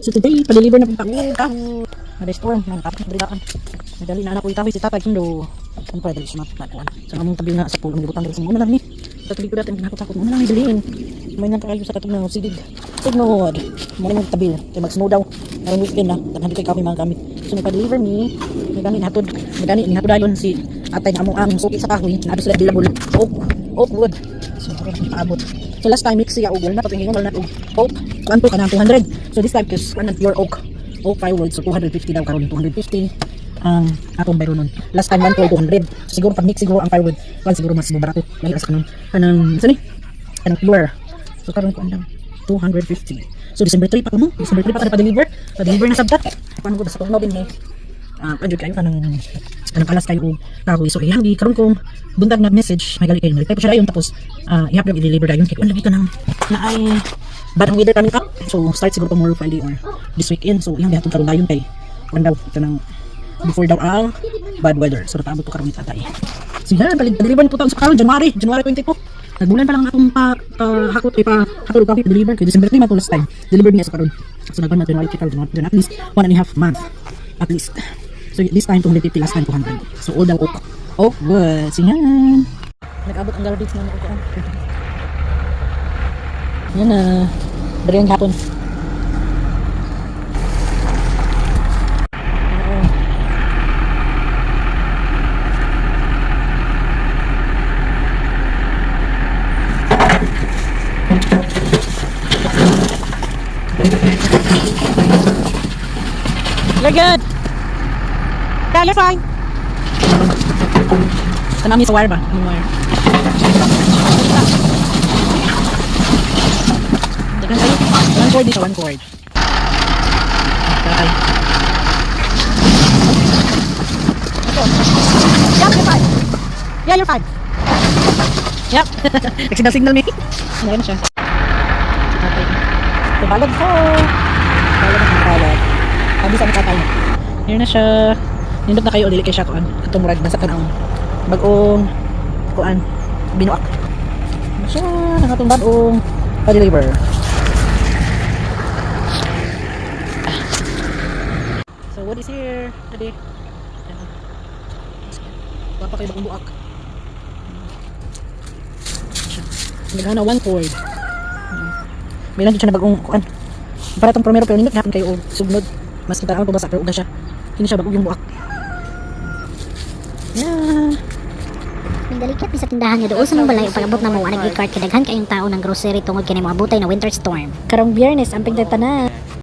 So today, pa-deliver na pong kahoy. Na-restore, nakapit na beritaan. Nadali na anak ko itahoy si tatay kundo. Ano pa, dali siya mapatuan. So among tabi nga sa pulong nilutan dali sa muna lang ni. Sa tabi ko dati, ginakot-sakot muna lang ni daliin. May nang kakayo sa katong ng sidig. Signod. Muna mong tabi. Kaya mag-snow daw. Karang weekend na. Taghandi kay kahoy mga gamit. So nagpa-deliver ni. Nagani nahatod. Nagani nahatod dayon si atay na among ang suki sa kahoy. Naado sila dilabol. Oak wood. So karang paabot. So last time mix siya og na patingin wala na og oak. Kanto ka na 200. So this time is kanang pure oak. Oak firewood, so 250 daw karon 250 ang atong bayro nun. Last time 200. So siguro pag mix siguro ang firewood, kan siguro mas barato. Lahi sa kanang sani? Kanang pure. So karon ko andam 250. So December 3 pa ko mo. December 3 pa ta pa-deliver. Pa-deliver na sabta. Paano ko sa tugnaw din ni adyo kayo kanang kalas kayo og kahoy. So iyang gi karon kong buntag na message, may gali kayo. Nagtype siya dayon tapos ihap lang i-deliver dayon kay kun lagi ka nang naay bad ang weather kami ka. So start siguro tomorrow Friday or this weekend. So iyang gihatod karon dayon kay kun daw kanang before daw ang bad weather. So nataabot ko karon ni tatay. So yan, deliver po taon sa karon January 22. Nagbulan pa lang atong hakot pa hatod kami deliver kay December 3 man to last time. Delivered niya sa karon. So nagban na January at least 1.5 month at least. So this time 250, last time 200. So all daw oak. Oh, good. So yan. Nag-abot ang garbage na ako. Yan na. Dari ang hapon. Very good. Yeah, you're fine. Tanami sa wire ba? Ang wire. Dagan kayo. One cord dito, one cord. Okay. Yep, you're fine. Yeah, you're fine. Yep. Signal me. Ano siya? Okay. Tubalog po. Tubalog ang tubalog. Sabi sa nakatay. Here na siya. Nindot na kayo, dili kay siya kuan. Katong murag nasa kanang bagong kuan binuak. Siya nakatong bagong pa-deliver. So what is here today? Papa kay bagong buak. Naghana one cord. May lang siya na bagong kuan. Para tong primero pero nindot hapon kayo og sugnod. Mas kita ang pabasa pero uga siya. Kini siya bagong yung buak. Yeah. Nagdalikat ni sa tindahan niya doon sa nung balay pag-abot na mo nag-i-cart kadaghan kayong tao ng grocery tungod kini moabotay na winter storm. Karong Biyernes ang pigtagtanan.